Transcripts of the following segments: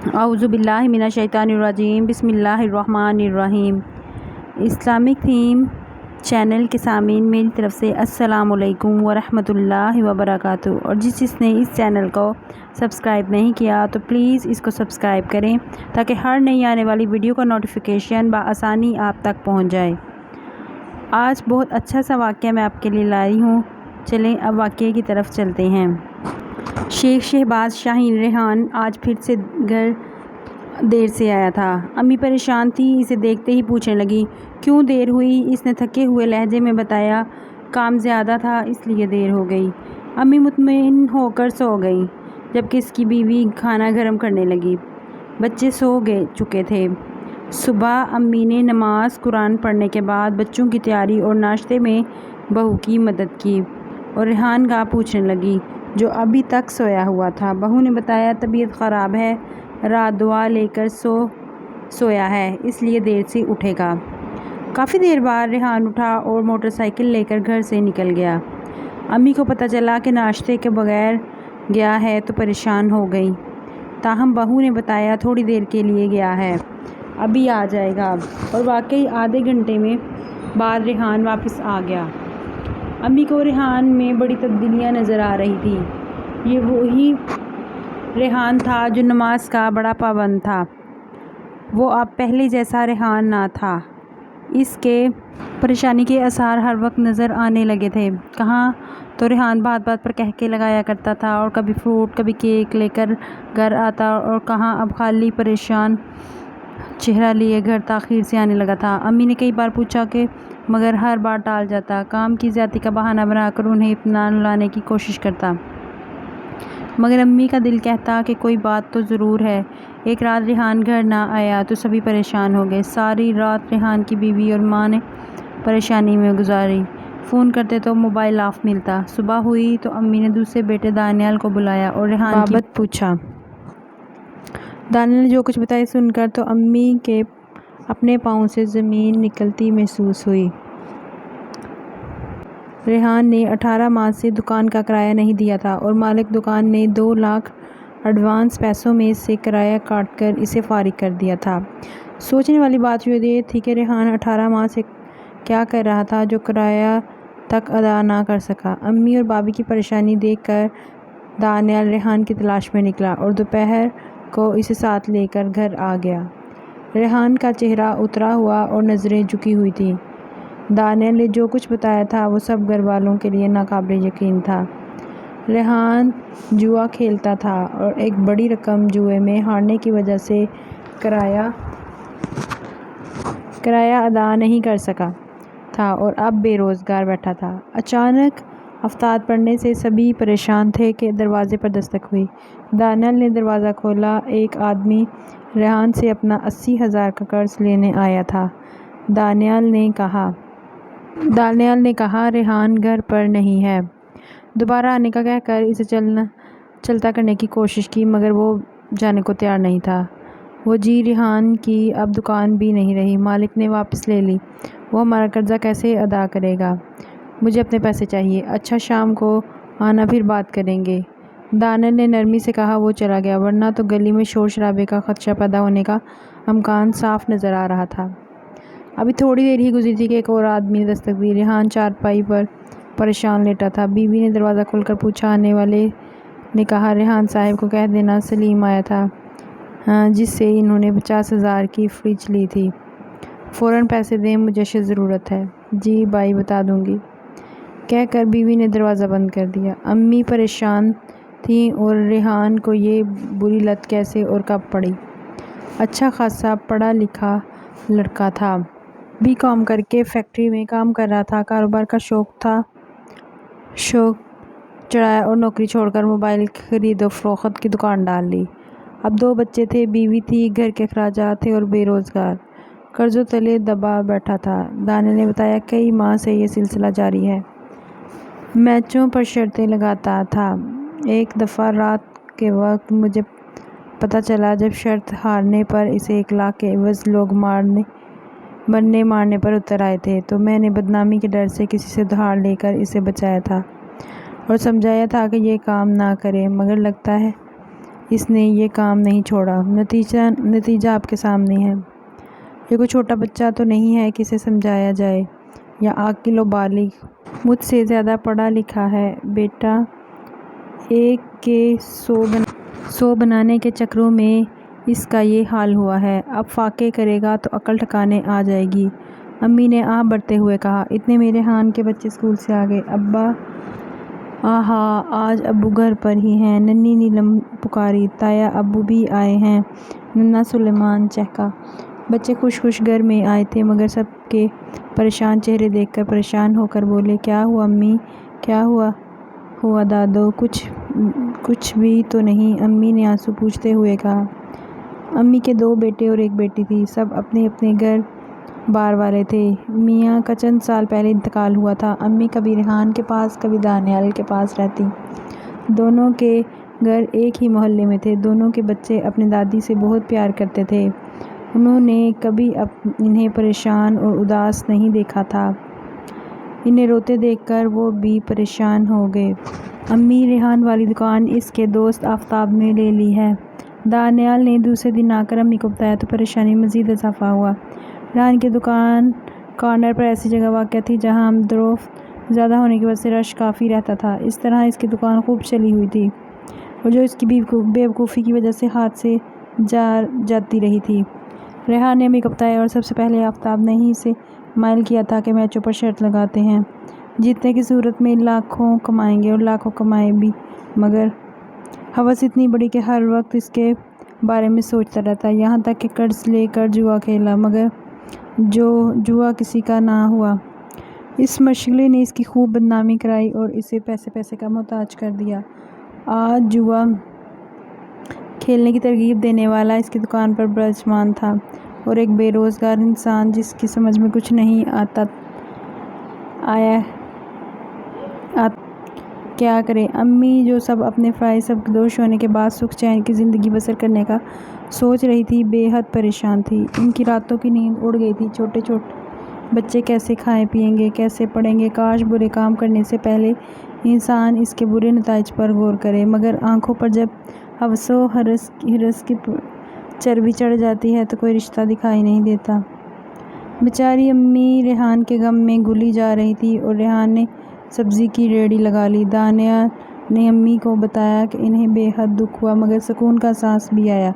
اعوذ باللہ من الشیطان الرجیم، بسم اللہ الرحمن الرحیم۔ اسلامک تھیم چینل کے سامعین، میری طرف سے السلام علیکم ورحمۃ اللہ وبرکاتہ۔ اور جس نے اس چینل کو سبسکرائب نہیں کیا تو پلیز اس کو سبسکرائب کریں تاکہ ہر نئی آنے والی ویڈیو کا نوٹیفیکیشن بآسانی آپ تک پہنچ جائے۔ آج بہت اچھا سا واقعہ میں آپ کے لیے لائی ہوں، چلیں اب واقعے کی طرف چلتے ہیں۔ شیخ شہباز شاہین ریحان آج پھر سے گھر دیر سے آیا تھا۔ امی پریشان تھی، اسے دیکھتے ہی پوچھنے لگی، کیوں دیر ہوئی؟ اس نے تھکے ہوئے لہجے میں بتایا، کام زیادہ تھا اس لیے دیر ہو گئی۔ امی مطمئن ہو کر سو گئیں، جبکہ اس کی بیوی کھانا گرم کرنے لگی۔ بچے سو چکے تھے۔ صبح امی نے نماز قرآن پڑھنے کے بعد بچوں کی تیاری اور ناشتے میں بہو کی مدد کی اور ریحان کا پوچھنے لگی، جو ابھی تک سویا ہوا تھا۔ بہو نے بتایا، طبیعت خراب ہے، رات دوا لے کر سویا ہے، اس لیے دیر سے اٹھے گا۔ کافی دیر بعد ریحان اٹھا اور موٹر سائیکل لے کر گھر سے نکل گیا۔ امی کو پتہ چلا کہ ناشتے کے بغیر گیا ہے تو پریشان ہو گئیں، تاہم بہو نے بتایا تھوڑی دیر کے لیے گیا ہے، ابھی آ جائے گا، اور واقعی آدھے گھنٹے میں بعد ریحان واپس آ گیا۔ امی کو ریحان میں بڑی تبدیلیاں نظر آ رہی تھیں۔ یہ وہی ریحان تھا جو نماز کا بڑا پابند تھا، وہ اب پہلے جیسا ریحان نہ تھا۔ اس کے پریشانی کے آثار ہر وقت نظر آنے لگے تھے۔ کہاں تو ریحان بات بات پر قہقہے لگایا کرتا تھا اور کبھی فروٹ کبھی کیک لے کر گھر آتا، اور کہاں اب خالی پریشان چہرہ لیے گھر تاخیر سے آنے لگا تھا۔ امی نے کئی بار پوچھا کہ مگر ہر بار ٹال جاتا، کام کی زیادتی کا بہانہ بنا کر انہیں اطمینان لانے کی کوشش کرتا، مگر امی کا دل کہتا کہ کوئی بات تو ضرور ہے۔ ایک رات ریحان گھر نہ آیا تو سبھی پریشان ہو گئے۔ ساری رات ریحان کی بیوی اور ماں نے پریشانی میں گزاری، فون کرتے تو موبائل آف ملتا۔ صبح ہوئی تو امی نے دوسرے بیٹے دانیال کو بلایا اور ریحان کی بات پوچھا۔ دانیال نے جو کچھ بتایا سن کر تو امی کے اپنے پاؤں سے زمین نکلتی محسوس ہوئی۔ ریحان نے 18 ماہ سے دکان کا کرایہ نہیں دیا تھا اور مالک دکان نے 2 لاکھ ایڈوانس پیسوں میں سے کرایہ کاٹ کر اسے فارغ کر دیا تھا۔ سوچنے والی بات یہ تھی کہ ریحان 18 ماہ سے کیا کر رہا تھا جو کرایہ تک ادا نہ کر سکا۔ امی اور بھابھی کی پریشانی دیکھ کر دانیال ریحان کی تلاش میں نکلا اور دوپہر کو اسے ساتھ لے کر گھر آ گیا۔ ریحان کا چہرہ اترا ہوا اور نظریں جھکی ہوئی تھیں۔ دانیال نے جو کچھ بتایا تھا وہ سب گھر والوں کے لیے ناقابل یقین تھا۔ ریحان جوا کھیلتا تھا اور ایک بڑی رقم جوئے میں ہارنے کی وجہ سے کرایہ ادا نہیں کر سکا تھا اور اب بے روزگار بیٹھا تھا۔ اچانک آفتاب پڑنے سے سبھی پریشان تھے کہ دروازے پر دستک ہوئی۔ دانیال نے دروازہ کھولا۔ ایک آدمی ریحان سے اپنا 80,000 کا قرض لینے آیا تھا۔ دانیال نے کہا ریحان گھر پر نہیں ہے۔ دوبارہ آنے کا کہہ کر اسے چلتا کرنے کی کوشش کی، مگر وہ جانے کو تیار نہیں تھا۔ وہ جی ریحان کی اب دکان بھی نہیں رہی، مالک نے واپس لے لی، وہ ہمارا قرضہ کیسے ادا کرے گا؟ مجھے اپنے پیسے چاہیے۔ اچھا شام کو آنا، پھر بات کریں گے۔ دانیال نے نرمی سے کہا۔ وہ چلا گیا، ورنہ تو گلی میں شور شرابے کا خدشہ پیدا ہونے کا امکان صاف نظر آ رہا تھا۔ ابھی تھوڑی دیر ہی گزری تھی کہ ایک اور آدمی نے دستک دی۔ ریحان چارپائی پر پریشان لیٹا تھا۔ بیوی نے دروازہ کھول کر پوچھا۔ آنے والے نے کہا، ریحان صاحب کو کہہ دینا سلیم آیا تھا جس سے انہوں نے 50,000 کی فریج لی تھی، فوراً پیسے دیں، مجھے اشد ضرورت ہے۔ جی بھائی بتا دوں گی، کہہ کر بیوی نے دروازہ بند کر دیا۔ امی پریشان تھیں اور ریحان کو یہ بری لت کیسے اور کب پڑی۔ اچھا خاصا پڑھا لکھا لڑکا تھا، BCom کر کے فیکٹری میں کام کر رہا تھا، کاروبار کا شوق چڑھایا اور نوکری چھوڑ کر موبائل خرید و فروخت کی دکان ڈال لی۔ اب 2 بچے تھے، بیوی تھی، گھر کے اخراجات تھے اور بے روزگار، قرضوں تلے دبا بیٹھا تھا۔ دانیال نے بتایا، کئی ماہ سے یہ سلسلہ جاری ہے، میچوں پر شرطیں لگاتا تھا۔ ایک دفعہ رات کے وقت مجھے پتہ چلا، جب شرط ہارنے پر اسے 1 لاکھ کے عوض لوگ مرنے مارنے پر اتر آئے تھے، تو میں نے بدنامی کے ڈر سے کسی سے ادھار لے کر اسے بچایا تھا اور سمجھایا تھا کہ یہ کام نہ کرے، مگر لگتا ہے اس نے یہ کام نہیں چھوڑا۔ نتیجہ آپ کے سامنے ہے۔ یہ کوئی چھوٹا بچہ تو نہیں ہے کہ اسے سمجھایا جائے یا عاقل و بالغ۔ مجھ سے زیادہ پڑھا لکھا ہے بیٹا، ایک کے 100 بنانے کے چکروں میں اس کا یہ حال ہوا ہے۔ اب فاقے کرے گا تو عقل ٹھکانے آ جائے گی۔ امی نے آہ بھرتے ہوئے کہا۔ اتنے میں ریحان کے بچے اسکول سے آ گئے۔ ابا، آہا، آج ابو گھر پر ہی ہیں، ننھی نیلم پکاری۔ تایا ابو بھی آئے ہیں، ننھا سلیمان چہکا۔ بچے خوش گھر میں آئے تھے مگر سب کے پریشان چہرے دیکھ کر پریشان ہو کر بولے، کیا ہوا امی؟ کیا ہوا دادو؟ کچھ بھی تو نہیں، امی نے آنسو پوچھتے ہوئے کہا۔ امی کے 2 بیٹے اور 1 بیٹی تھی، سب اپنے اپنے گھر بار والے تھے۔ میاں کا چند سال پہلے انتقال ہوا تھا۔ امی کبھی ریحان کے پاس کبھی دانیال کے پاس رہتی۔ دونوں کے گھر ایک ہی محلے میں تھے۔ دونوں کے بچے اپنی دادی سے بہت پیار کرتے تھے۔ انہوں نے کبھی انہیں پریشان اور اداس نہیں دیکھا تھا۔ انہیں روتے دیکھ کر وہ بھی پریشان ہو گئے۔ امی، ریحان والی دکان اس کے دوست آفتاب نے لے لی ہے۔ دانیال نے دوسرے دن آ کر امی کو بتایا تو پریشانی میں مزید اضافہ ہوا۔ ریحان کی دکان کارنر پر ایسی جگہ واقع تھی جہاں آمد و رفت زیادہ ہونے کی وجہ سے رش کافی رہتا تھا۔ اس طرح اس کی دکان خوب چلی ہوئی تھی اور جو اس کی بے وقوفی کی وجہ سے ہاتھ سے جاتی رہی تھی۔ ریحان نے امی کو بتایا اور سب سے پہلے آفتاب نے ہی اسے مائل کیا تھا کہ میچوں پر شرط لگاتے ہیں۔ جیتنے کی صورت میں لاکھوں کمائیں گے اور لاکھوں کمائے بھی، مگر ہوس اتنی بڑی کہ ہر وقت اس کے بارے میں سوچتا رہتا، یہاں تک کہ قرض لے کر جوا کھیلا مگر جوا کسی کا نہ ہوا۔ اس مشغلے نے اس کی خوب بدنامی کرائی اور اسے پیسے کا محتاج کر دیا۔ آج جوا کھیلنے کی ترغیب دینے والا اس کی دکان پر براجمان تھا اور ایک بے روزگار انسان جس کی سمجھ میں کچھ نہیں آتا کیا کرے۔ امی جو سب اپنے فرائض سبکدوش ہونے کے بعد سکھ چین کی زندگی بسر کرنے کا سوچ رہی تھی، بے حد پریشان تھی۔ ان کی راتوں کی نیند اڑ گئی تھی۔ چھوٹے بچے کیسے کھائیں پیئیں گے، کیسے پڑھیں گے؟ کاش برے کام کرنے سے پہلے انسان اس کے برے نتائج پر غور کرے، مگر آنکھوں پر جب ہوس و ہرس کی چربی چڑھ جاتی ہے تو کوئی رشتہ دکھائی نہیں دیتا۔ بیچاری امی ریحان کے غم میں گھلی جا رہی تھی اور ریحان نے سبزی کی ریہڑی لگا لی۔ دانیال نے امی کو بتایا کہ انہیں بے حد دکھ ہوا مگر سکون کا سانس بھی آیا۔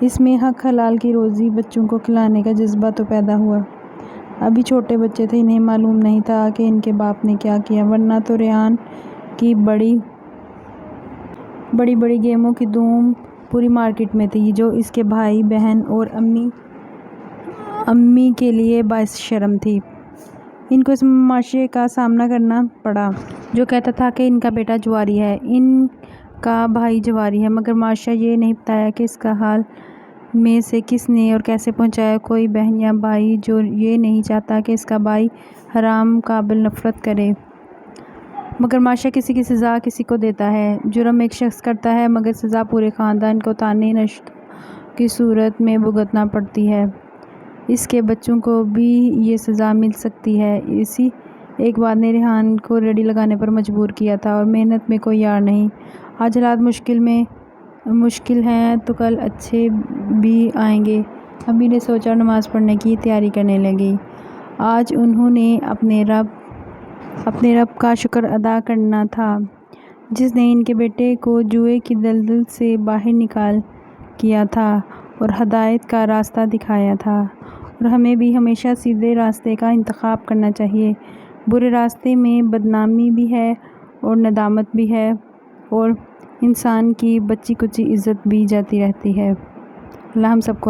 اس میں حق حلال کی روزی بچوں کو کھلانے کا جذبہ تو پیدا ہوا۔ ابھی چھوٹے بچے تھے، انہیں معلوم نہیں تھا کہ ان کے باپ نے کیا کیا، ورنہ تو ریحان کی بڑی گیموں کی دھوم پوری مارکیٹ میں تھی، جو اس کے بھائی بہن اور امی کے لیے باعث شرم تھی۔ ان کو اس معاشرے کا سامنا کرنا پڑا جو کہتا تھا کہ ان کا بیٹا جواری ہے، ان کا بھائی جواری ہے، مگر معاشرہ یہ نہیں بتایا کہ اس کا حال میں سے کس نے اور کیسے پہنچایا۔ کوئی بہن یا بھائی جو یہ نہیں چاہتا کہ اس کا بھائی حرام قابل نفرت کرے، مگر معاشرہ کسی کی سزا کسی کو دیتا ہے۔ جرم ایک شخص کرتا ہے مگر سزا پورے خاندان کو طعنے نشتوں کی صورت میں بھگتنا پڑتی ہے۔ اس کے بچوں کو بھی یہ سزا مل سکتی ہے۔ اسی ایک بات نے ریحان کو ریہڑی لگانے پر مجبور کیا تھا اور محنت میں کوئی یار نہیں۔ آج حالات مشکل ہیں تو کل اچھے بھی آئیں گے، امی نے سوچا اور نماز پڑھنے کی تیاری کرنے لگی۔ آج انہوں نے اپنے رب کا شکر ادا کرنا تھا جس نے ان کے بیٹے کو جوئے کی دلدل سے باہر کیا تھا اور ہدایت کا راستہ دکھایا تھا، اور ہمیں بھی ہمیشہ سیدھے راستے کا انتخاب کرنا چاہیے۔ برے راستے میں بدنامی بھی ہے اور ندامت بھی ہے اور انسان کی بچی کچی عزت بھی جاتی رہتی ہے۔ اللہ ہم سب کو